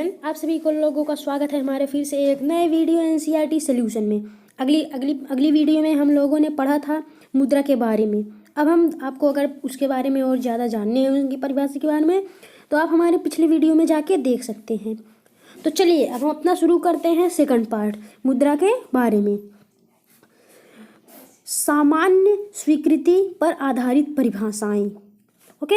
Student, आप सभी को लोगों का स्वागत है हमारे फिर से एक नए वीडियो एनसीईआरटी सॉल्यूशन में। अगली वीडियो में हम लोगों ने पढ़ा था मुद्रा के बारे में। अब हम आपको अगर उसके बारे में और ज़्यादा जानने हैं उनकी परिभाषा के बारे में, तो आप हमारे पिछले वीडियो में जाके देख सकते हैं। तो चलिए अब हम अपना शुरू करते हैं सेकंड पार्ट मुद्रा के बारे में। सामान्य स्वीकृति पर आधारित परिभाषाएं। ओके,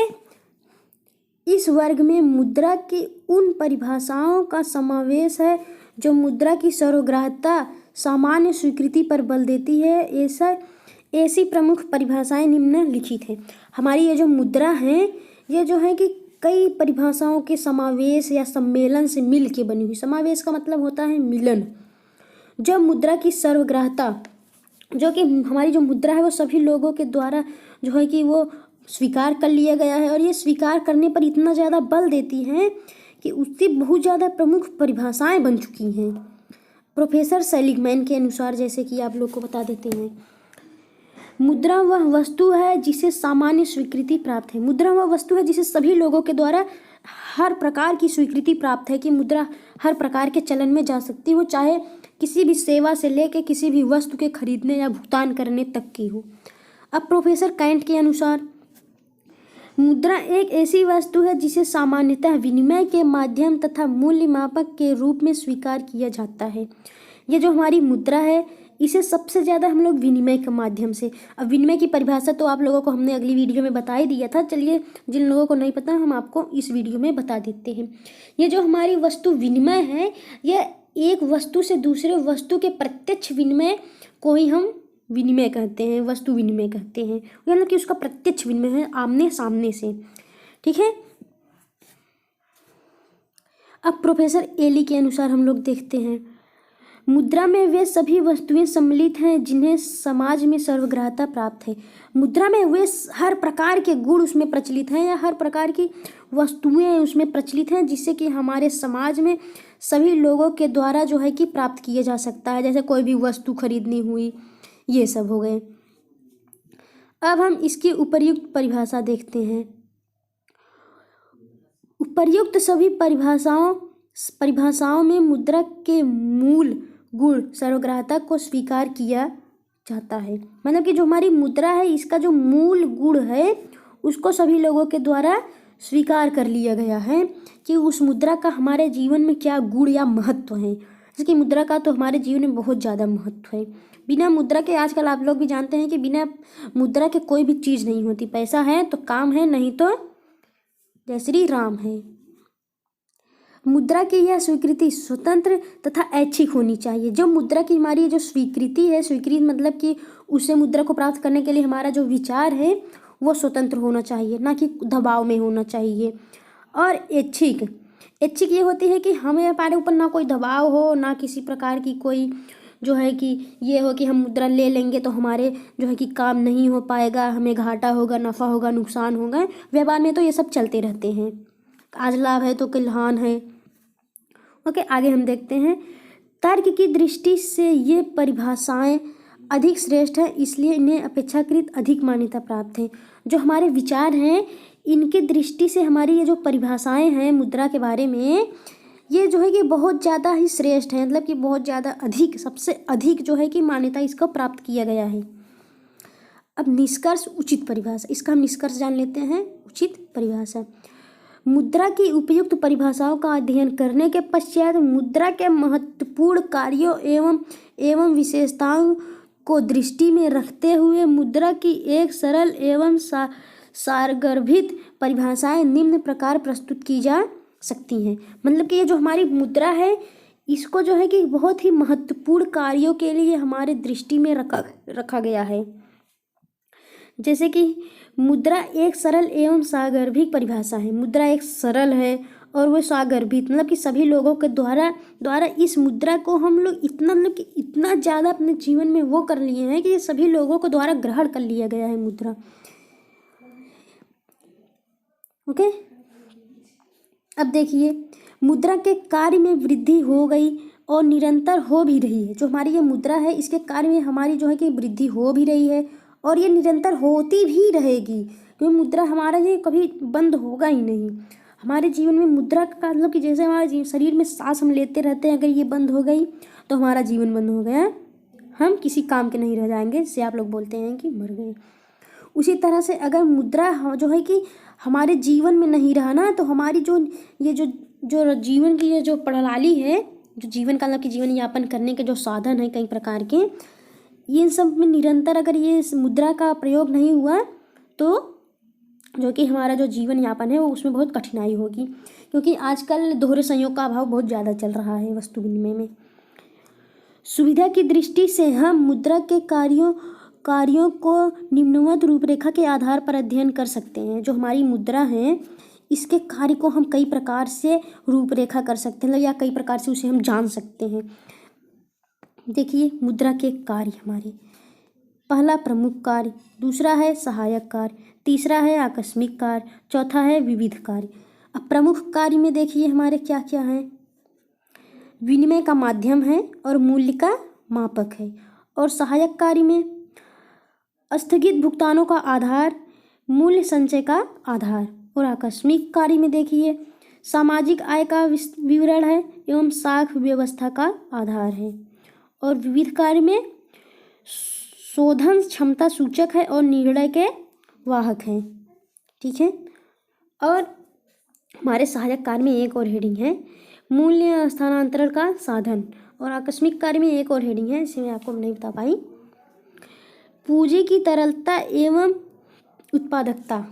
इस वर्ग में मुद्रा की उन परिभाषाओं का समावेश है जो मुद्रा की सर्वग्राह्यता सामान्य स्वीकृति पर बल देती है। ऐसी प्रमुख परिभाषाएं निम्नलिखित हैं। हमारी ये जो मुद्रा है, ये जो है कि कई परिभाषाओं के समावेश या सम्मेलन से मिल के बनी हुई। समावेश का मतलब होता है मिलन। जब मुद्रा की सर्वग्राह्यता, जो कि हमारी जो मुद्रा है वो सभी लोगों के द्वारा जो है कि वो स्वीकार कर लिया गया है, और ये स्वीकार करने पर इतना ज़्यादा बल देती है कि उसकी बहुत ज़्यादा प्रमुख परिभाषाएं बन चुकी हैं। प्रोफेसर सेलिगमैन के अनुसार, जैसे कि आप लोग को बता देते हैं, मुद्रा वह वस्तु है जिसे सामान्य स्वीकृति प्राप्त है। मुद्रा वह वस्तु है जिसे सभी लोगों के द्वारा हर प्रकार की स्वीकृति प्राप्त है कि मुद्रा हर प्रकार के चलन में जा सकती हो, चाहे किसी भी सेवा से लेकर किसी भी वस्तु के खरीदने या भुगतान करने तक की हो। अब प्रोफेसर कैंट के अनुसार मुद्रा एक ऐसी वस्तु है जिसे सामान्यतः विनिमय के माध्यम तथा मूल्य मापक के रूप में स्वीकार किया जाता है। ये जो हमारी मुद्रा है, इसे सबसे ज़्यादा हम लोग विनिमय के माध्यम से, अब विनिमय की परिभाषा तो आप लोगों को हमने अगली वीडियो में बता ही दिया था। चलिए, जिन लोगों को नहीं पता हम आपको इस वीडियो में बता देते हैं। ये जो हमारी वस्तु विनिमय है, यह एक वस्तु से दूसरे वस्तु के प्रत्यक्ष विनिमय को ही हम विनिमय कहते हैं, वस्तु विनिमय कहते हैं। मतलब कि उसका प्रत्यक्ष विनिमय है, आमने सामने से। ठीक है। अब प्रोफेसर एली के अनुसार हम लोग देखते हैं, मुद्रा में वे सभी वस्तुएं सम्मिलित हैं जिन्हें समाज में सर्वग्राह्यता प्राप्त है। मुद्रा में वे हर प्रकार के गुण उसमें प्रचलित हैं, या हर प्रकार की वस्तुएं उसमें प्रचलित हैं जिससे कि हमारे समाज में सभी लोगों के द्वारा जो है कि प्राप्त किया जा सकता है। जैसे कोई भी वस्तु खरीदनी हुई, ये सब हो गए। अब हम इसकी उपर्युक्त परिभाषा देखते हैं। उपर्युक्त सभी परिभाषाओं में मुद्रा के मूल गुण सर्वग्राह्यता को स्वीकार किया जाता है। मतलब कि जो हमारी मुद्रा है, इसका जो मूल गुण है उसको सभी लोगों के द्वारा स्वीकार कर लिया गया है कि उस मुद्रा का हमारे जीवन में क्या गुण या महत्व है। जैसे कि मुद्रा का तो हमारे जीवन में बहुत ज़्यादा महत्व है। बिना मुद्रा के, आजकल आप लोग भी जानते हैं कि बिना मुद्रा के कोई भी चीज़ नहीं होती। पैसा है तो काम है, नहीं तो जय श्री राम है। मुद्रा की यह स्वीकृति स्वतंत्र तथा ऐच्छिक होनी चाहिए। जो मुद्रा की हमारी जो स्वीकृति है, स्वीकृति मतलब कि उसे मुद्रा को प्राप्त करने के लिए हमारा जो विचार है वो स्वतंत्र होना चाहिए, ना कि दबाव में होना चाहिए। और ऐच्छिक ये होती है कि हमें हमारे ऊपर ना कोई दबाव हो, ना किसी प्रकार की कोई जो है कि ये हो कि हम मुद्रा ले लेंगे तो हमारे जो है कि काम नहीं हो पाएगा, हमें घाटा होगा, नफ़ा होगा, नुकसान होगा। व्यापार में तो ये सब चलते रहते हैं, आज लाभ है तो कल हानि है। ओके, आगे हम देखते हैं। तर्क की दृष्टि से ये परिभाषाएं अधिक श्रेष्ठ है, इसलिए इन्हें अपेक्षाकृत अधिक मान्यता प्राप्त है। जो हमारे विचार हैं, इनकी दृष्टि से हमारी ये जो परिभाषाएं हैं मुद्रा के बारे में, ये जो है कि बहुत ज़्यादा ही श्रेष्ठ है। मतलब कि बहुत ज़्यादा अधिक, सबसे अधिक जो है कि मान्यता इसको प्राप्त किया गया है। अब निष्कर्ष, उचित परिभाषा, इसका हम निष्कर्ष जान लेते हैं। उचित परिभाषा, मुद्रा की उपयुक्त परिभाषाओं का अध्ययन करने के पश्चात मुद्रा के महत्वपूर्ण कार्यों एवं विशेषताओं को दृष्टि में रखते हुए मुद्रा की एक सरल एवं सारगर्भित परिभाषाएं निम्न प्रकार प्रस्तुत की जा सकती हैं। मतलब कि ये जो हमारी मुद्रा है, इसको जो है कि बहुत ही महत्वपूर्ण कार्यों के लिए हमारे दृष्टि में रखा गया है। जैसे कि मुद्रा एक सरल एवं सागर्भिक परिभाषा है। मुद्रा एक सरल है और वो सागर्भिक, मतलब कि सभी लोगों के द्वारा इस मुद्रा को हम लोग इतना ज़्यादा अपने जीवन में वो कर लिए हैं कि ये सभी लोगों को द्वारा ग्रहण कर लिया गया है मुद्रा। ओके, अब देखिए, मुद्रा के कार्य में वृद्धि हो गई और निरंतर हो भी रही है। जो हमारी ये मुद्रा है, इसके कार्य में हमारी जो है कि वृद्धि हो भी रही है और ये निरंतर होती भी रहेगी, क्योंकि मुद्रा हमारा ये कभी बंद होगा ही नहीं। हमारे जीवन में मुद्रा का मतलब कि जैसे हमारे शरीर में सांस हम लेते रहते हैं, अगर ये बंद हो गई तो हमारा जीवन बंद हो गया, हम किसी काम के नहीं रह जाएंगे, जिससे आप लोग बोलते हैं कि मर गए। उसी तरह से अगर मुद्रा जो है कि हमारे जीवन में नहीं रहा ना, तो हमारी जो ये जो जीवन की ये जो प्रणाली है, जो जीवन का मतलब कि जीवन यापन करने के जो साधन है कई प्रकार के, ये सब में निरंतर अगर ये मुद्रा का प्रयोग नहीं हुआ तो जो कि हमारा जो जीवन यापन है वो उसमें बहुत कठिनाई होगी, क्योंकि आजकल दोहरे संयोग का अभाव बहुत ज़्यादा चल रहा है वस्तु विनिमय में। सुविधा की दृष्टि से हम मुद्रा के कार्यों को निम्नवत रूपरेखा के आधार पर अध्ययन कर सकते हैं। जो हमारी मुद्रा है इसके कार्य को हम कई प्रकार से रूपरेखा कर सकते हैं, या कई प्रकार से उसे हम जान सकते हैं। देखिए मुद्रा के कार्य हमारे, पहला प्रमुख कार्य, दूसरा है सहायक कार्य, तीसरा है आकस्मिक कार्य, चौथा है विविध कार्य। अब प्रमुख कार्य में देखिए हमारे क्या क्या है। विनिमय का माध्यम है और मूल्य का मापक है। और सहायक कार्य में स्थगित भुगतानों का आधार, मूल्य संचय का आधार। और आकस्मिक कार्य में देखिए सामाजिक आय का विवरण है एवं साख व्यवस्था का आधार है। और विविध कार्य में शोधन क्षमता सूचक है और निर्णय के वाहक हैं। ठीक है। और हमारे सहायक कार्य में एक और हेडिंग है, मूल्य स्थानांतरण का साधन। और आकस्मिक कार्य में एक और हेडिंग है, इसे मैं आपको नहीं बता पाई, पूंजी की तरलता एवं उत्पादकता।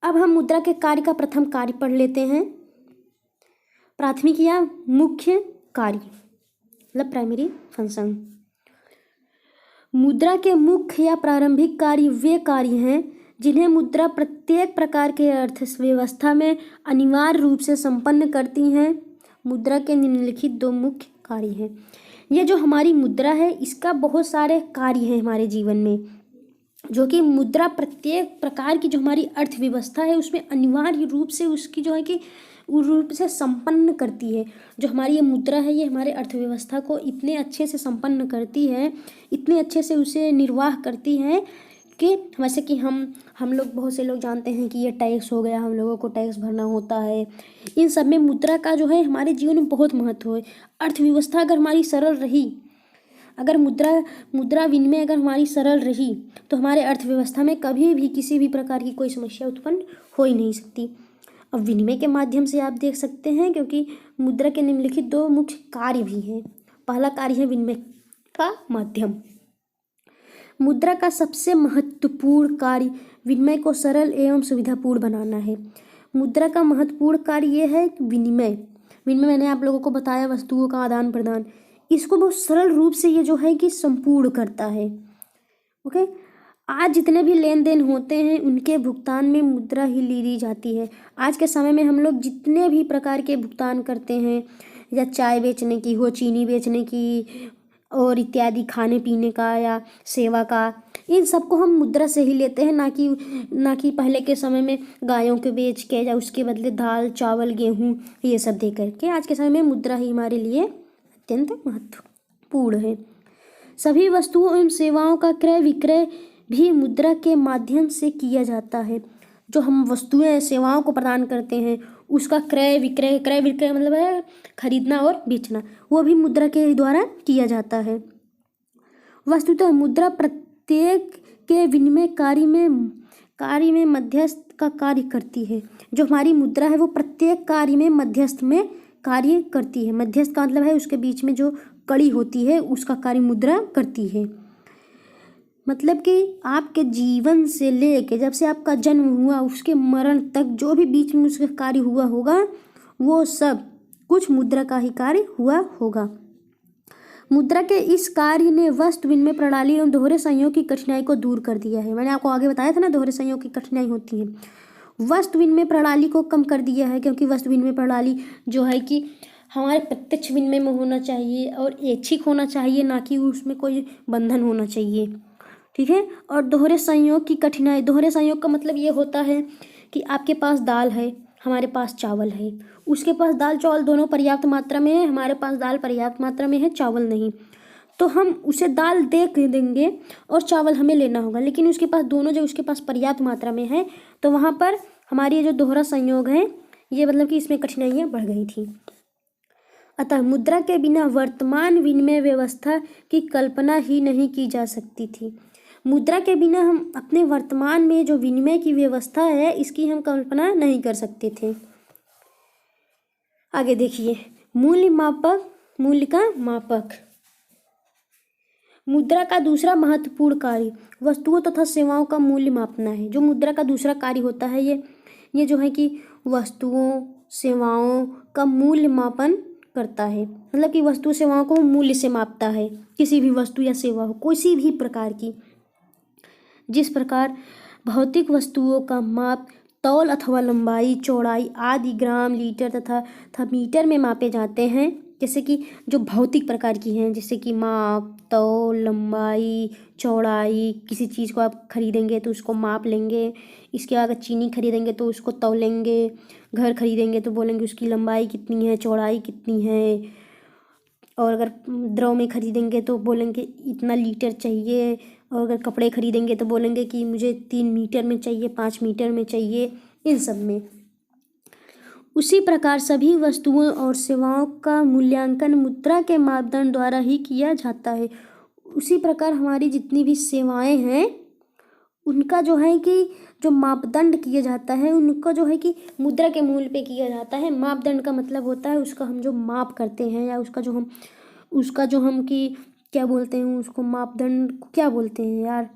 अब हम मुद्रा के कार्य का प्रथम कार्य पढ़ लेते हैं, प्राथमिक या मुख्य कार्य, मतलब प्राइमरी फंक्शन। मुद्रा के मुख्य या प्रारंभिक कार्य वे कार्य हैं जिन्हें मुद्रा प्रत्येक प्रकार के अर्थव्यवस्था में अनिवार्य रूप से संपन्न करती हैं। मुद्रा के निम्नलिखित दो मुख्य कार्य हैं। ये जो हमारी मुद्रा है इसका बहुत सारे कार्य हैं हमारे जीवन में, जो कि मुद्रा प्रत्येक प्रकार की जो हमारी अर्थव्यवस्था है उसमें अनिवार्य रूप से उसकी जो है कि रूप से संपन्न करती है। जो हमारी ये मुद्रा है ये हमारे अर्थव्यवस्था को इतने अच्छे से संपन्न करती है, इतने अच्छे से उसे निर्वाह करती है कि वैसे कि हम लोग बहुत से लोग जानते हैं कि ये टैक्स हो गया, हम लोगों को टैक्स भरना होता है। इन सब में मुद्रा का जो है हमारे जीवन में बहुत महत्व है। अर्थव्यवस्था अगर हमारी सरल रही, अगर मुद्रा विनिमय अगर हमारी सरल रही तो हमारे अर्थव्यवस्था में कभी भी किसी भी प्रकार की कोई समस्या उत्पन्न हो ही नहीं सकती। अब विनिमय के माध्यम से आप देख सकते हैं, क्योंकि मुद्रा के निम्नलिखित दो मुख्य कार्य भी हैं। पहला कार्य है विनिमय का माध्यम। मुद्रा का सबसे महत्वपूर्ण कार्य विनिमय को सरल एवं सुविधापूर्ण बनाना है। मुद्रा का महत्वपूर्ण कार्य ये है विनिमय मैंने आप लोगों को बताया, वस्तुओं का आदान प्रदान, इसको बहुत सरल रूप से ये जो है कि संपूर्ण करता है। ओके, आज जितने भी लेन देन होते हैं उनके भुगतान में मुद्रा ही ली जाती है। आज के समय में हम लोग जितने भी प्रकार के भुगतान करते हैं, या चाय बेचने की हो, चीनी बेचने की और इत्यादि, खाने पीने का या सेवा का, इन सबको हम मुद्रा से ही लेते हैं, ना कि पहले के समय में गायों के बेच के या उसके बदले दाल चावल गेहूँ ये सब दे करके। आज के समय में मुद्रा ही हमारे लिए अत्यंत महत्वपूर्ण है। सभी वस्तुओं एवं सेवाओं का क्रय विक्रय भी मुद्रा के माध्यम से किया जाता है। जो हम वस्तुएं सेवाओं को प्रदान करते हैं उसका क्रय विक्रय मतलब है खरीदना और बेचना, वो भी मुद्रा के द्वारा किया जाता है। वस्तुतः मुद्रा प्रत्येक के विनिमय कार्य में मध्यस्थ का कार्य करती है। जो हमारी मुद्रा है वो प्रत्येक कार्य में मध्यस्थ में कार्य करती है। मध्यस्थ का मतलब है उसके बीच में जो कड़ी होती है उसका कार्य मुद्रा करती है। मतलब कि आपके जीवन से लेके जब से आपका जन्म हुआ उसके मरण तक जो भी बीच में उसका कार्य हुआ होगा वो सब कुछ मुद्रा का ही कार्य हुआ होगा। मुद्रा के इस कार्य ने वस्तु विनिमय प्रणाली एवं दोहरे संयोग की कठिनाई को दूर कर दिया है। मैंने आपको आगे बताया था ना, दोहरे संयोग की कठिनाई होती है, वस्तु विनिमय प्रणाली को कम कर दिया है। क्योंकि वस्तु विनिमय प्रणाली जो है कि हमारे प्रत्यक्ष विनिमय में होना चाहिए और ऐच्छिक होना चाहिए, ना कि उसमें कोई बंधन होना चाहिए। ठीक है। और दोहरे संयोग की कठिनाई, दोहरे संयोग का मतलब ये होता है कि आपके पास दाल है, हमारे पास चावल है, उसके पास दाल चावल दोनों पर्याप्त मात्रा में है, हमारे पास दाल पर्याप्त मात्रा में है, चावल नहीं, तो हम उसे दाल दे देंगे और चावल हमें लेना होगा। लेकिन उसके पास दोनों, जब उसके पास पर्याप्त मात्रा में है तो वहाँ पर हमारी ये जो दोहरा संयोग है ये मतलब कि इसमें कठिनाइयाँ बढ़ गई थी। अतः मुद्रा के बिना वर्तमान विनिमय व्यवस्था की कल्पना ही नहीं की जा सकती थी। मुद्रा के बिना हम अपने वर्तमान में जो विनिमय की व्यवस्था है इसकी हम कल्पना नहीं कर सकते थे। आगे देखिए, मूल्य मापक, मूल्य का मापक। मुद्रा का दूसरा महत्वपूर्ण कार्य वस्तुओं तथा सेवाओं का मूल्य मापना है। जो मुद्रा का दूसरा कार्य होता है ये जो है कि वस्तुओं सेवाओं का मूल्य मापन करता है। मतलब कि वस्तु सेवाओं को मूल्य से मापता है। किसी भी वस्तु या सेवा हो, किसी भी प्रकार की, जिस प्रकार भौतिक वस्तुओं का माप तौल अथवा लंबाई चौड़ाई आदि ग्राम लीटर तथा मीटर में मापे जाते हैं। जैसे कि जो भौतिक प्रकार की हैं, जैसे कि माप तौल लंबाई चौड़ाई, किसी चीज़ को आप खरीदेंगे तो उसको माप लेंगे। इसके अगर चीनी खरीदेंगे तो उसको तौलेंगे, घर खरीदेंगे तो बोलेंगे उसकी लंबाई कितनी है चौड़ाई कितनी है, और अगर द्रव में खरीदेंगे तो बोलेंगे इतना लीटर चाहिए, और अगर कपड़े खरीदेंगे तो बोलेंगे कि मुझे 3 मीटर में चाहिए 5 मीटर में चाहिए, इन सब में। उसी प्रकार सभी वस्तुओं और सेवाओं का मूल्यांकन मुद्रा के मापदंड द्वारा ही किया जाता है। उसी प्रकार हमारी जितनी भी सेवाएं हैं उनका जो है कि जो मापदंड किया जाता है उनका जो है कि मुद्रा के मूल्य पे किया जाता है। मापदंड का मतलब होता है उसका हम जो माप करते हैं या उसका जो हम कि क्या बोलते हैं उसको, मापदंड को क्या बोलते हैं यार,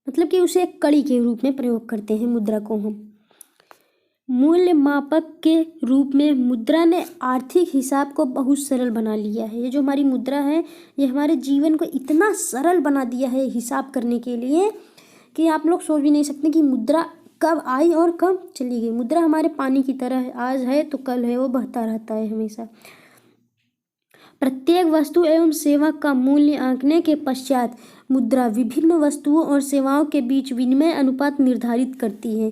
मतलब कि उसे एक कड़ी के रूप में प्रयोग करते हैं मुद्रा को हम। मूल्य मापक के रूप में मुद्रा ने आर्थिक हिसाब को बहुत सरल बना लिया है। ये जो हमारी मुद्रा है ये हमारे जीवन को इतना सरल बना दिया है हिसाब करने के लिए कि आप लोग सोच भी नहीं सकते कि मुद्रा कब आई और कब चली गई। मुद्रा हमारे पानी की तरह है, आज है तो कल है, वो बहता रहता है हमेशा। प्रत्येक वस्तु एवं सेवा का मूल्य आंकने के पश्चात मुद्रा विभिन्न वस्तुओं और सेवाओं के बीच विनिमय अनुपात निर्धारित करती है।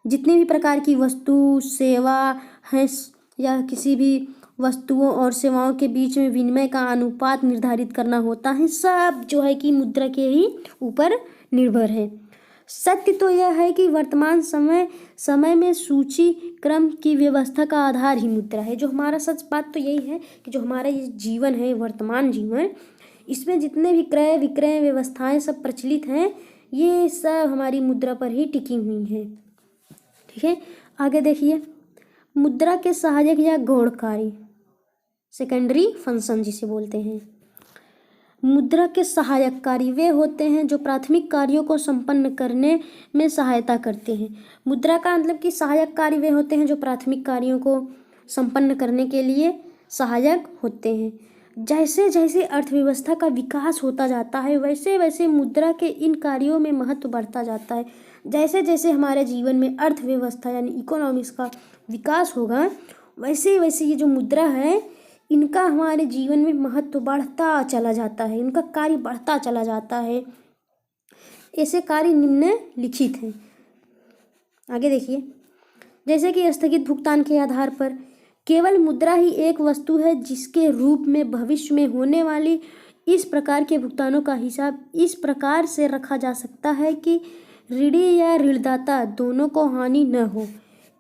जितने भी प्रकार की वस्तु सेवा है या किसी भी वस्तुओं और सेवाओं के बीच में विनिमय का अनुपात निर्धारित करना होता है, सब जो है कि मुद्रा के ही ऊपर निर्भर है। सत्य तो यह है कि वर्तमान समय में सूची क्रम की व्यवस्था का आधार ही मुद्रा है। जो हमारा सच बात तो यही है कि जो हमारा ये जीवन है वर्तमान जीवन, इसमें जितने भी क्रय विक्रय व्यवस्थाएं सब प्रचलित हैं ये सब हमारी मुद्रा पर ही टिकी हुई हैं। ठीक है, आगे देखिए, मुद्रा के सहायक या गौणकारी सेकेंडरी फंक्शन जिसे बोलते हैं। मुद्रा के सहायक कार्य वे होते हैं जो प्राथमिक कार्यों को संपन्न करने में सहायता करते हैं। मुद्रा का मतलब कि सहायक कार्य वे होते हैं जो प्राथमिक कार्यों को संपन्न करने के लिए सहायक होते हैं। जैसे जैसे अर्थव्यवस्था का विकास होता जाता है वैसे वैसे मुद्रा के इन कार्यों में महत्व बढ़ता जाता है। जैसे जैसे हमारे जीवन में अर्थव्यवस्था यानी इकोनॉमिक्स का विकास होगा वैसे वैसे ये जो मुद्रा है इनका हमारे जीवन में महत्व बढ़ता चला जाता है, इनका कार्य बढ़ता चला जाता है। ऐसे कार्य निम्नलिखित हैं। आगे देखिए, जैसे कि स्थगित भुगतान के आधार पर केवल मुद्रा ही एक वस्तु है जिसके रूप में भविष्य में होने वाली इस प्रकार के भुगतानों का हिसाब इस प्रकार से रखा जा सकता है कि ऋणी या ऋणदाता दोनों को हानि न हो।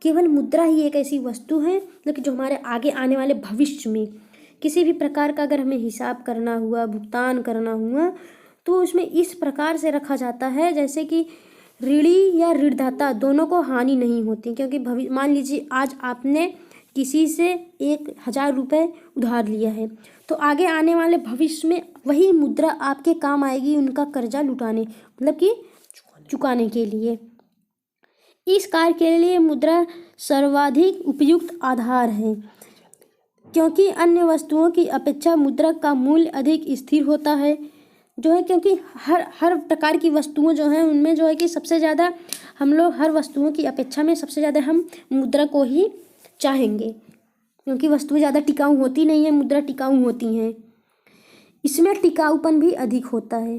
केवल मुद्रा ही एक ऐसी वस्तु है मतलब जो हमारे आगे आने वाले भविष्य में किसी भी प्रकार का अगर हमें हिसाब करना हुआ भुगतान करना हुआ तो उसमें इस प्रकार से रखा जाता है जैसे कि ऋणी या ऋणदाता दोनों को हानि नहीं होती। क्योंकि मान लीजिए आज आपने किसी से 1000 रुपये उधार लिया है तो आगे आने वाले भविष्य में वही मुद्रा आपके काम आएगी उनका कर्जा लुटाने मतलब कि चुकाने के लिए। इस कार्य के लिए मुद्रा सर्वाधिक उपयुक्त आधार है क्योंकि अन्य वस्तुओं की अपेक्षा मुद्रा का मूल्य अधिक स्थिर होता है जो है। क्योंकि हर प्रकार की वस्तुओं जो हैं उनमें जो है कि सबसे ज़्यादा हम लोग हर वस्तुओं की अपेक्षा में सबसे ज़्यादा हम मुद्रा को ही चाहेंगे क्योंकि वस्तुएं ज़्यादा टिकाऊ होती नहीं है, मुद्रा टिकाऊ होती हैं। इसमें टिकाऊपन भी अधिक होता है।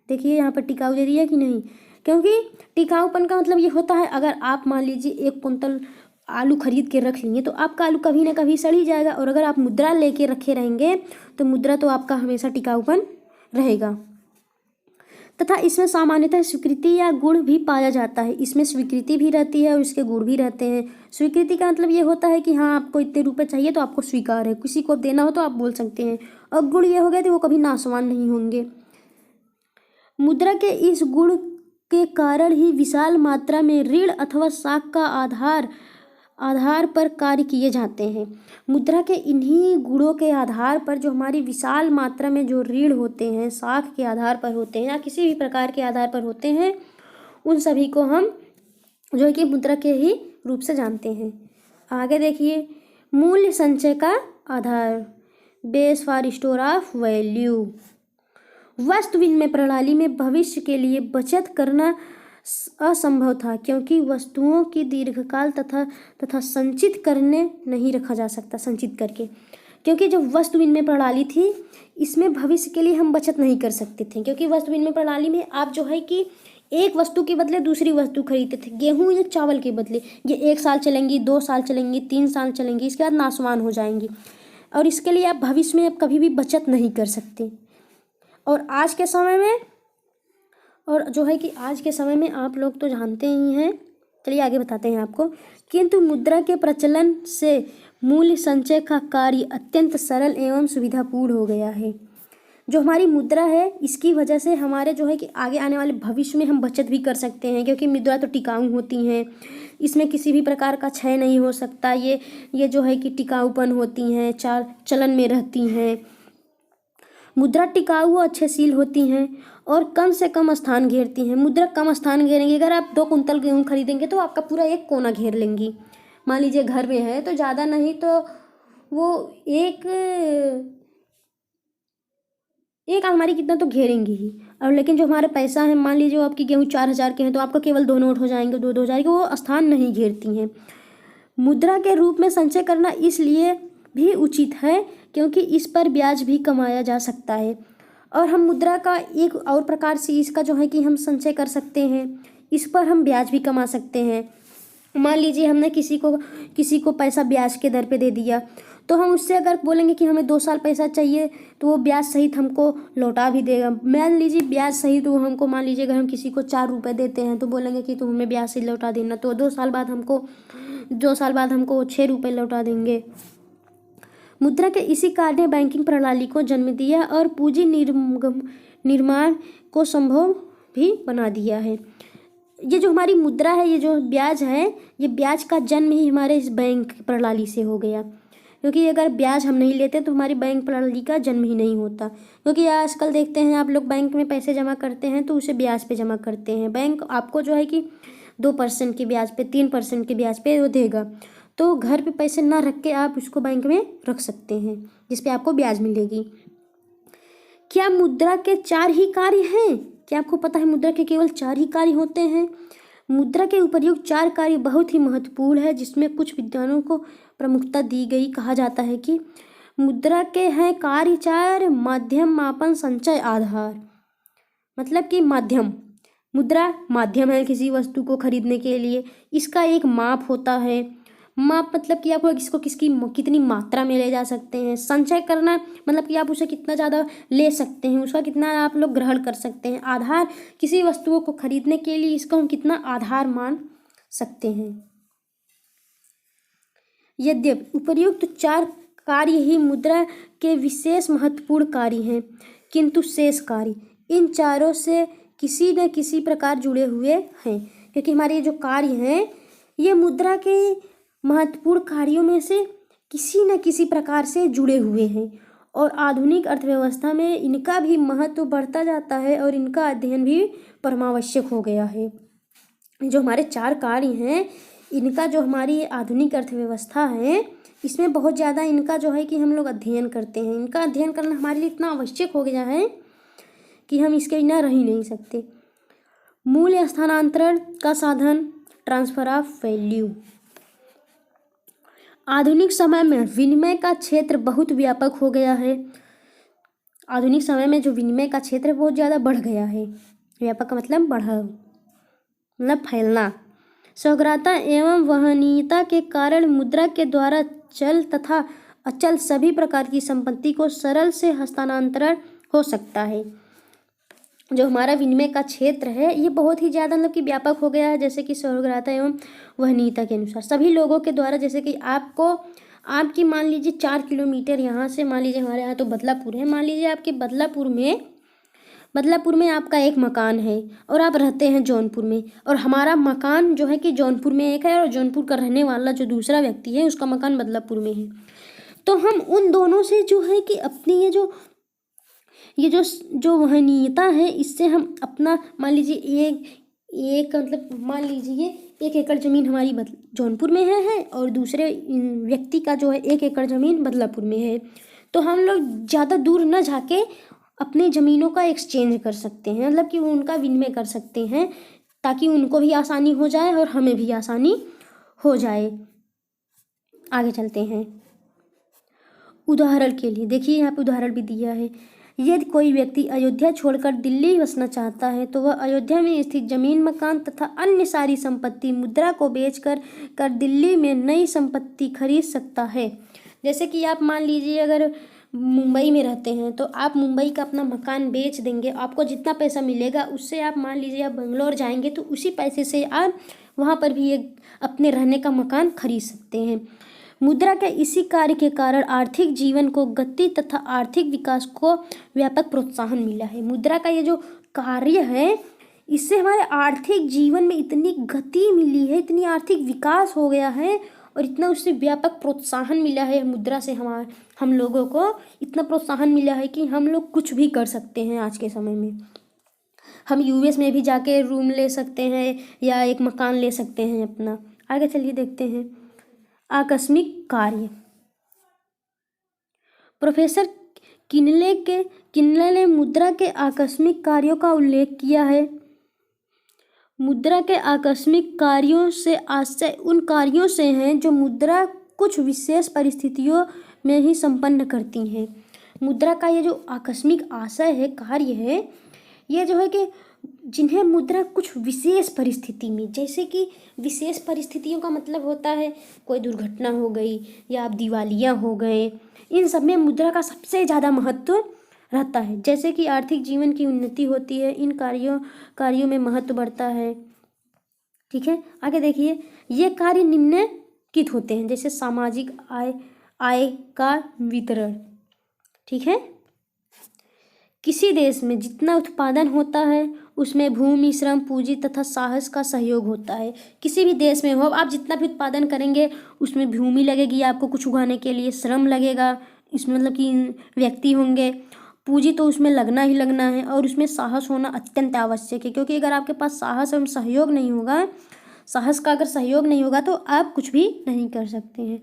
देखिए यहाँ पर टिकाऊ दे दिया कि नहीं, क्योंकि टिकाऊपन का मतलब ये होता है अगर आप मान लीजिए 1 कुंतल आलू खरीद के रख लेंगे तो आपका आलू कभी ना कभी सड़ ही जाएगा, और अगर आप मुद्रा लेके रखे रहेंगे तो मुद्रा तो आपका हमेशा टिकाऊपन रहेगा। तथा इसमें सामान्यतः स्वीकृति या गुण भी पाया जाता है। इसमें स्वीकृति भी रहती है और इसके गुण भी रहते हैं। स्वीकृति का मतलब ये होता है कि हाँ, आपको इतने रुपए चाहिए तो आपको स्वीकार है, किसी को देना हो तो आप बोल सकते हैं। और गुण ये हो गए तो वो कभी नाशवान नहीं होंगे। मुद्रा के इस गुण के कारण ही विशाल मात्रा में ऋण अथवा साख का आधार पर कार्य किए जाते हैं। मुद्रा के इन्हीं गुणों के आधार पर जो हमारी विशाल मात्रा में जो ऋण होते हैं, साख के आधार पर होते हैं या किसी भी प्रकार के आधार पर होते हैं, उन सभी को हम जो है कि मुद्रा के ही रूप से जानते हैं। आगे देखिए, मूल्य संचय का आधार, base for store of value. वस्तु विनिमय प्रणाली में भविष्य के लिए बचत करना असंभव था, क्योंकि वस्तुओं की दीर्घकाल तथा संचित करने नहीं रखा जा सकता, संचित करके। क्योंकि जब वस्तु विनिमय प्रणाली थी, इसमें भविष्य के लिए हम बचत नहीं कर सकते थे, क्योंकि वस्तु विनिमय प्रणाली में आप जो है कि एक वस्तु के बदले दूसरी वस्तु खरीदते थे। गेहूं या चावल के बदले ये 1 साल चलेंगी, 2 साल चलेंगी, 3 साल चलेंगी, इसके बाद नाशवान हो जाएंगी, और इसके लिए आप भविष्य में आप कभी भी बचत नहीं कर सकते। और आज के समय में आज के समय में आप लोग तो जानते ही हैं, चलिए आगे बताते हैं आपको। किंतु मुद्रा के प्रचलन से मूल्य संचय का कार्य अत्यंत सरल एवं सुविधापूर्ण हो गया है। जो हमारी मुद्रा है, इसकी वजह से हमारे जो है कि आगे आने वाले भविष्य में हम बचत भी कर सकते हैं, क्योंकि मुद्रा तो टिकाऊ होती हैं, इसमें किसी भी प्रकार का क्षय नहीं हो सकता। ये जो है कि टिकाऊपन होती हैं, चलन में रहती हैं। मुद्रा टिकाऊ और अक्षयशील होती हैं और कम से कम स्थान घेरती हैं। मुद्रा कम स्थान घेरेंगी। अगर आप 2 कुंतल गेहूँ खरीदेंगे तो आपका पूरा एक कोना घेर लेंगी। मान लीजिए घर में है तो ज़्यादा नहीं तो वो एक अलमारी कितना तो घेरेंगी ही। और लेकिन जो हमारा पैसा है, मान लीजिए आपकी गेहूँ 4000 के हैं तो आपका केवल 2 नोट हो जाएंगे, 2 हो जाएंगे, वो स्थान नहीं घेरती हैं। मुद्रा के रूप में संचय करना इसलिए भी उचित है क्योंकि इस पर ब्याज भी कमाया जा सकता है। और हम मुद्रा का एक और प्रकार से इसका जो है कि हम संचय कर सकते हैं, इस पर हम ब्याज भी कमा सकते हैं। मान लीजिए हमने किसी को पैसा ब्याज के दर पे दे दिया, तो हम उससे अगर बोलेंगे कि हमें 2 साल पैसा चाहिए तो वो ब्याज सहित हमको लौटा भी देगा। मान लीजिए ब्याज सहित वो हमको, मान लीजिए अगर हम किसी को 4 रुपये देते हैं तो बोलेंगे कि तुम हमें ब्याज से लौटा देना, तो 2 साल बाद हमको 6 रुपये लौटा देंगे। मुद्रा के इसी कार्य ने बैंकिंग प्रणाली को जन्म दिया और पूंजी निर्माण को संभव भी बना दिया है। ये जो हमारी मुद्रा है, ये जो ब्याज है, ये ब्याज का जन्म ही हमारे इस बैंक प्रणाली से हो गया, क्योंकि अगर ब्याज हम नहीं लेते तो हमारी बैंक प्रणाली का जन्म ही नहीं होता। क्योंकि आजकल देखते हैं आप लोग बैंक में पैसे जमा करते हैं तो उसे ब्याज पे जमा करते हैं। बैंक आपको जो है कि 2% के ब्याज पे, 3% के ब्याज पे वो देगा, तो घर पे पैसे ना रख के आप उसको बैंक में रख सकते हैं जिस पे आपको ब्याज मिलेगी। क्या मुद्रा के 4 ही कार्य हैं? क्या आपको पता है मुद्रा के केवल 4 ही कार्य होते हैं? मुद्रा के उपर्युक्त 4 कार्य बहुत ही महत्वपूर्ण है, जिसमें कुछ विद्वानों को प्रमुखता दी गई। कहा जाता है कि मुद्रा के हैं कार्य 4: माध्यम, मापन, संचय, आधार। मतलब कि माध्यम, मुद्रा माध्यम है किसी वस्तु को खरीदने के लिए। इसका एक माप होता है। माप मतलब कि आपको कितनी मात्रा में ले जा सकते हैं। संचय करना मतलब कि आप उसे कितना ज़्यादा ले सकते हैं, उसका कितना आप लोग ग्रहण कर सकते हैं। आधार, किसी वस्तुओं को खरीदने के लिए इसको हम कितना आधार मान सकते हैं। यद्यपि उपर्युक्त 4 कार्य ही मुद्रा के विशेष महत्वपूर्ण कार्य हैं, किंतु शेष कार्य इन चारों से किसी न किसी प्रकार जुड़े हुए हैं। क्योंकि हमारे ये जो कार्य हैं, ये मुद्रा के महत्वपूर्ण कार्यों में से किसी न किसी प्रकार से जुड़े हुए हैं और आधुनिक अर्थव्यवस्था में इनका भी महत्व बढ़ता जाता है और इनका अध्ययन भी परमावश्यक हो गया है। जो हमारे 4 कार्य हैं, इनका जो हमारी आधुनिक अर्थव्यवस्था है, इसमें बहुत ज़्यादा इनका जो है कि हम लोग अध्ययन करते हैं। इनका अध्ययन करना हमारे लिए इतना आवश्यक हो गया है कि हम इसके बिना रह ही नहीं सकते। मूल्य स्थानांतरण का साधन, ट्रांसफर ऑफ वैल्यू। आधुनिक समय में विनिमय का क्षेत्र बहुत व्यापक हो गया है। आधुनिक समय में जो विनिमय का क्षेत्र बहुत ज़्यादा बढ़ गया है। व्यापक का मतलब बढ़ा, मतलब फैलना। शीघ्रता एवं वहनीयता के कारण मुद्रा के द्वारा चल तथा अचल सभी प्रकार की संपत्ति को सरल से हस्तांतरण हो सकता है। जो हमारा विनिमय का क्षेत्र है ये बहुत ही ज़्यादा मतलब कि व्यापक हो गया है। जैसे कि सर्वग्राहता एवं वहनीयता के अनुसार सभी लोगों के द्वारा, जैसे कि आपकी मान लीजिए 4 किलोमीटर यहाँ से, मान लीजिए हमारे यहाँ तो बदलापुर है, मान लीजिए आपके बदलापुर में आपका एक मकान है और आप रहते हैं जौनपुर में, और हमारा मकान जो है कि जौनपुर में एक है और जौनपुर का रहने वाला जो दूसरा व्यक्ति है उसका मकान बदलापुर में है। तो हम उन दोनों से जो है कि अपनी ये जो वहनीयता है इससे हम अपना मान लीजिए एक मतलब मान लीजिए 1 एकड़ ज़मीन हमारी जौनपुर में है और दूसरे व्यक्ति का जो है 1 एकड़ ज़मीन बदलापुर में है। तो हम लोग ज़्यादा दूर न जाके अपनी ज़मीनों का एक्सचेंज कर सकते हैं, मतलब कि उनका विनिमय कर सकते हैं, ताकि उनको भी आसानी हो जाए और हमें भी आसानी हो जाए। आगे चलते हैं। उदाहरण के लिए देखिए यहाँ पे उदाहरण भी दिया है। यदि कोई व्यक्ति अयोध्या छोड़कर दिल्ली बसना चाहता है तो वह अयोध्या में स्थित जमीन, मकान तथा अन्य सारी संपत्ति मुद्रा को बेचकर दिल्ली में नई संपत्ति खरीद सकता है। जैसे कि आप मान लीजिए अगर मुंबई में रहते हैं तो आप मुंबई का अपना मकान बेच देंगे, आपको जितना पैसा मिलेगा उससे आप मान लीजिए आप बेंगलोर जाएंगे तो उसी पैसे से आप वहाँ पर भी एक अपने रहने का मकान खरीद सकते हैं। मुद्रा के इसी कार्य के कारण आर्थिक जीवन को गति तथा आर्थिक विकास को व्यापक प्रोत्साहन मिला है। मुद्रा का ये जो कार्य है इससे हमारे आर्थिक जीवन में इतनी गति मिली है, इतनी आर्थिक विकास हो गया है और इतना उससे व्यापक प्रोत्साहन मिला है। मुद्रा से हम लोगों को इतना प्रोत्साहन मिला है कि हम लोग कुछ भी कर सकते हैं। आज के समय में हम यूएस में भी जाके रूम ले सकते हैं या एक मकान ले सकते हैं अपना। आगे चलिए देखते हैं आकस्मिक कार्य। प्रोफेसर किनले ने मुद्रा के आकस्मिक कार्यों का उल्लेख किया है। मुद्रा के आकस्मिक कार्यों से आशय उन कार्यों से हैं जो मुद्रा कुछ विशेष परिस्थितियों में ही संपन्न करती हैं। मुद्रा का ये जो आकस्मिक आशय है, कार्य है, ये जो है कि जिन्हें मुद्रा कुछ विशेष परिस्थिति में, जैसे कि विशेष परिस्थितियों का मतलब होता है कोई दुर्घटना हो गई या आप दिवालिया हो गए, इन सब में मुद्रा का सबसे ज़्यादा महत्व रहता है। जैसे कि आर्थिक जीवन की उन्नति होती है, इन कार्यों में महत्व बढ़ता है। ठीक है, आगे देखिए। ये कार्य निम्नलिखित होते हैं, जैसे सामाजिक आय का वितरण। ठीक है, किसी देश में जितना उत्पादन होता है उसमें भूमि, श्रम, पूंजी तथा साहस का सहयोग होता है। किसी भी देश में हो, आप जितना भी उत्पादन करेंगे उसमें भूमि लगेगी आपको कुछ उगाने के लिए, श्रम लगेगा, इसमें मतलब कि व्यक्ति होंगे, पूंजी तो उसमें लगना ही लगना है, और उसमें साहस होना अत्यंत आवश्यक है। क्योंकि अगर आपके पास साहस एवं सहयोग नहीं होगा, साहस का अगर सहयोग नहीं होगा तो आप कुछ भी नहीं कर सकते हैं।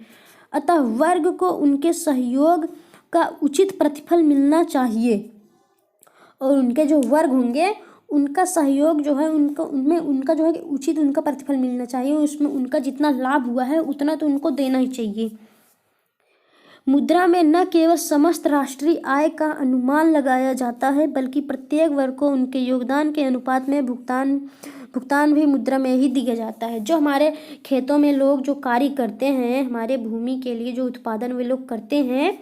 अतः वर्ग को उनके सहयोग का उचित प्रतिफल मिलना चाहिए, और उनके जो वर्ग होंगे उनका सहयोग जो है उनका जो है उचित उनका प्रतिफल मिलना चाहिए। उसमें उनका जितना लाभ हुआ है उतना तो उनको देना ही चाहिए। मुद्रा में न केवल समस्त राष्ट्रीय आय का अनुमान लगाया जाता है बल्कि प्रत्येक वर्ग को उनके योगदान के अनुपात में भुगतान भी मुद्रा में ही दिया जाता है। जो हमारे खेतों में लोग जो कार्य करते हैं, हमारे भूमि के लिए जो उत्पादन वे लोग करते हैं,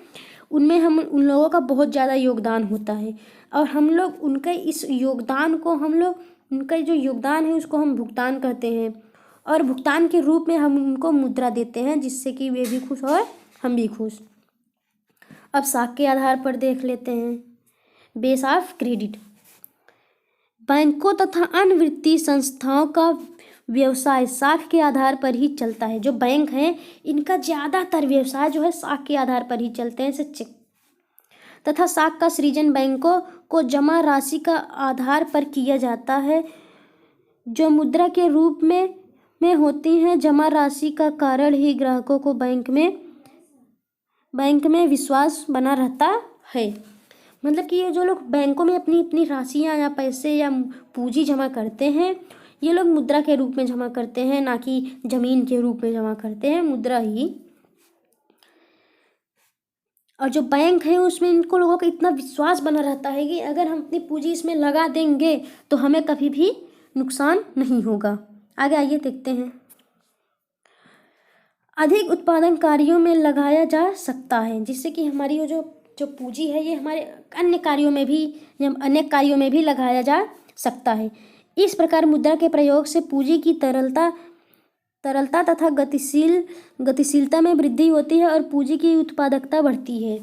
उनमें हम उन लोगों का बहुत ज़्यादा योगदान होता है, और हम लोग उनके इस योगदान को उनका जो योगदान है उसको हम भुगतान करते हैं, और भुगतान के रूप में हम उनको मुद्रा देते हैं, जिससे कि वे भी खुश और हम भी खुश। अब साख के आधार पर देख लेते हैं। Base of credit. बैंकों तथा अन्य वित्तीय संस्थाओं का व्यवसाय साख के आधार पर ही चलता है। जो बैंक हैं इनका ज़्यादातर व्यवसाय जो है साख के आधार पर ही चलते हैं, जैसे चेक तथा साख का सृजन बैंकों को जमा राशि का आधार पर किया जाता है, जो मुद्रा के रूप में होती हैं। जमा राशि का कारण ही ग्राहकों को बैंक में विश्वास बना रहता है। मतलब कि ये जो लोग बैंकों में अपनी अपनी राशियाँ या पैसे या पूंजी जमा करते हैं, ये लोग मुद्रा के रूप में जमा करते हैं, ना कि जमीन के रूप में जमा करते हैं, मुद्रा ही। और जो बैंक है उसमें इनको लोगों का इतना विश्वास बना रहता है कि अगर हम अपनी पूंजी इसमें लगा देंगे तो हमें कभी भी नुकसान नहीं होगा। आगे आइए देखते हैं। अधिक उत्पादन कार्यों में लगाया जा सकता है, जिससे कि हमारी जो जो पूंजी है ये हमारे अन्य कार्यों में भी, अनेक कार्यों में भी लगाया जा सकता है। इस प्रकार मुद्रा के प्रयोग से पूंजी की तरलता तथा गतिशीलता में वृद्धि होती है और पूंजी की उत्पादकता बढ़ती है।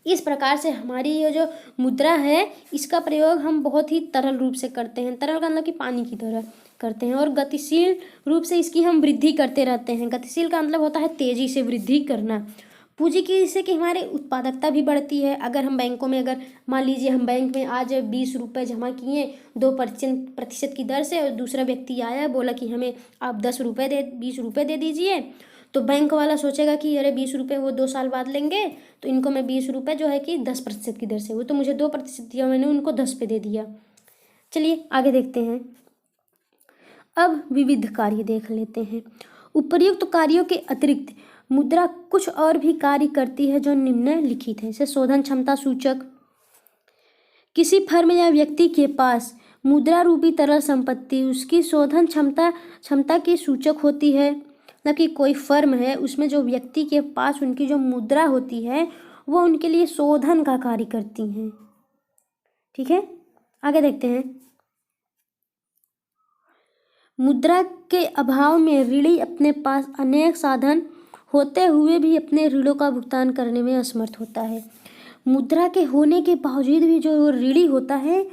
इस प्रकार से हमारी ये जो मुद्रा है इसका प्रयोग हम बहुत ही तरल रूप से करते हैं। तरल का मतलब कि पानी की तरह करते हैं, और गतिशील रूप से इसकी हम वृद्धि करते रहते हैं। गतिशील का मतलब होता है तेजी से वृद्धि करना पूंजी की, इससे कि हमारी उत्पादकता भी बढ़ती है। अगर हम बैंकों में, अगर मान लीजिए हम बैंक में आज 20 रुपये जमा किए 2% की दर से, और दूसरा व्यक्ति आया बोला कि हमें आप 20 रुपये दे दीजिए, तो बैंक वाला सोचेगा कि अरे 20 रुपये वो 2 साल बाद लेंगे, तो इनको मैं 20 रुपये जो है कि 10% की दर से, वो तो मुझे 2% दिया, मैंने उनको 10 पे दे दिया। चलिए आगे देखते हैं। अब विविध कार्य देख लेते हैं। उपर्युक्त कार्यों के अतिरिक्त मुद्रा कुछ और भी कार्य करती है जो निम्नलिखित है। जैसे शोधन क्षमता सूचक। किसी फर्म या व्यक्ति के पास मुद्रा रूपी तरल संपत्ति उसकी शोधन क्षमता की सूचक होती है। मतलब कि कोई फर्म है, उसमें जो व्यक्ति के पास उनकी जो मुद्रा होती है वो उनके लिए शोधन का कार्य करती हैं। ठीक है, आगे देखते हैं। मुद्रा के अभाव में ऋणी अपने पास अनेक साधन होते हुए भी अपने ऋणों का भुगतान करने में असमर्थ होता है। मुद्रा के होने के बावजूद भी जो ऋणी होता है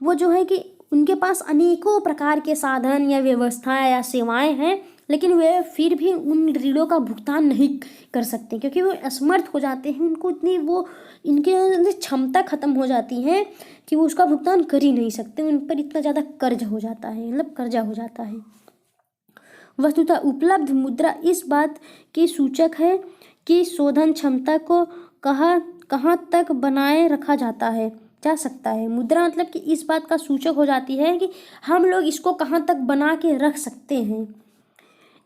वो जो है कि उनके पास अनेकों प्रकार के साधन या व्यवस्थाएं या सेवाएं हैं, लेकिन वे फिर भी उन ऋणों का भुगतान नहीं कर सकते, क्योंकि वो असमर्थ हो जाते हैं। उनको इतनी वो इनके अंदर क्षमता खत्म हो जाती है कि वो उसका भुगतान कर ही नहीं सकते। उन पर इतना ज़्यादा कर्ज हो जाता है, मतलब कर्जा हो जाता है। वस्तुतः उपलब्ध मुद्रा इस बात की सूचक है कि शोधन क्षमता को कहाँ तक बनाए रखा जा सकता है। मुद्रा मतलब कि इस बात का सूचक हो जाती है कि हम लोग इसको कहाँ तक बना के रख सकते हैं।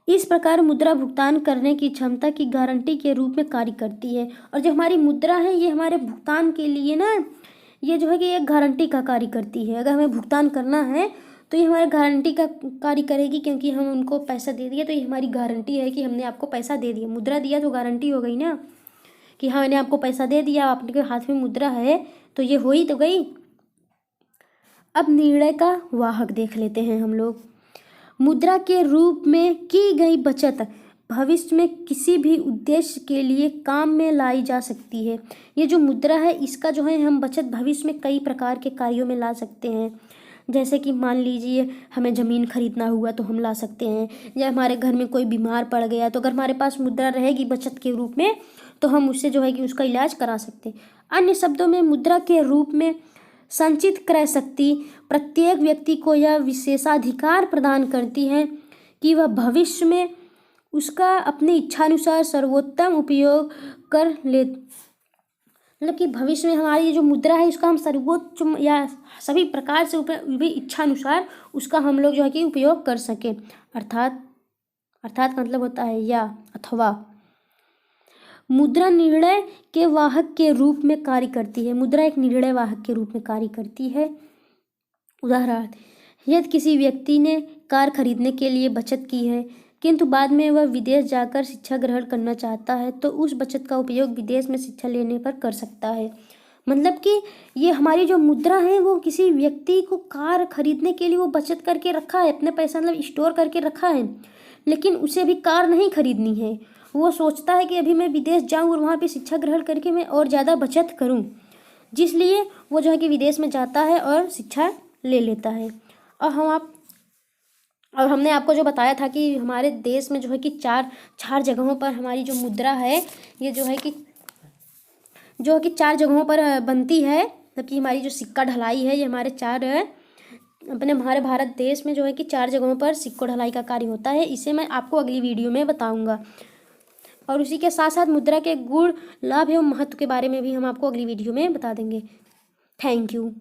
इस प्रकार मुद्रा भुगतान करने की क्षमता की गारंटी के रूप में कार्य करती है। और जो हमारी मुद्रा है ये हमारे भुगतान के लिए ना, ये जो है कि एक गारंटी का कार्य करती है। अगर हमें भुगतान करना है तो ये हमारे गारंटी का कार्य करेगी, क्योंकि हम उनको पैसा दे दिया तो ये हमारी गारंटी है कि हमने आपको पैसा दे दिया। मुद्रा दिया तो गारंटी हो गई ना कि हाँ मैंने आपको पैसा दे दिया, आपके हाथ में मुद्रा है, तो ये हो ही तो गई। अब निर्णय का वाहक देख लेते हैं हम लोग। मुद्रा के रूप में की गई बचत भविष्य में किसी भी उद्देश्य के लिए काम में लाई जा सकती है। ये जो मुद्रा है इसका जो है हम बचत भविष्य में कई प्रकार के कार्यों में ला सकते हैं। जैसे कि मान लीजिए हमें ज़मीन खरीदना हुआ तो हम ला सकते हैं, या हमारे घर में कोई बीमार पड़ गया तो अगर हमारे पास मुद्रा रहेगी बचत के रूप में तो हम उससे जो है कि उसका इलाज करा सकते हैं। अन्य शब्दों में मुद्रा के रूप में संचित क्रय शक्ति प्रत्येक व्यक्ति को यह विशेषाधिकार प्रदान करती है कि वह भविष्य में उसका अपनी इच्छानुसार सर्वोत्तम उपयोग कर ले। मतलब कि भविष्य में हमारी ये जो मुद्रा है इसका हम सर्वोच्च या सभी प्रकार से भी इच्छानुसार उसका हम लोग जो है कि उपयोग कर सकें। अर्थात का मतलब होता है या अथवा। मुद्रा निर्णय के वाहक के रूप में कार्य करती है। मुद्रा एक निर्णय वाहक के रूप में कार्य करती है। उदाहरण, यदि किसी व्यक्ति ने कार खरीदने के लिए बचत की है किंतु बाद में वह विदेश जाकर शिक्षा ग्रहण करना चाहता है तो उस बचत का उपयोग विदेश में शिक्षा लेने पर कर सकता है। मतलब कि ये हमारी जो मुद्रा है वो किसी व्यक्ति को कार खरीदने के लिए वो बचत करके रखा है, अपने पैसा मतलब स्टोर करके रखा है, लेकिन उसे अभी कार नहीं खरीदनी है। वो सोचता है कि अभी मैं विदेश जाऊँ और वहाँ पे शिक्षा ग्रहण करके मैं और ज़्यादा बचत करूँ, जिसलिए वो जो है कि विदेश में जाता है और शिक्षा ले लेता है। और हमने आपको जो बताया था कि हमारे देश में जो है कि चार जगहों पर हमारी जो मुद्रा है ये जो है कि 4 जगहों पर बनती है। मतलब कि हमारी जो सिक्का ढलाई है ये हमारे भारत देश में जो है कि 4 जगहों पर सिक्का ढलाई का कार्य होता है। इसे मैं आपको अगली वीडियो में बताऊंगा। और उसी के साथ साथ मुद्रा के गुण, लाभ एवं महत्व के बारे में भी हम आपको अगली वीडियो में बता देंगे। Thank you.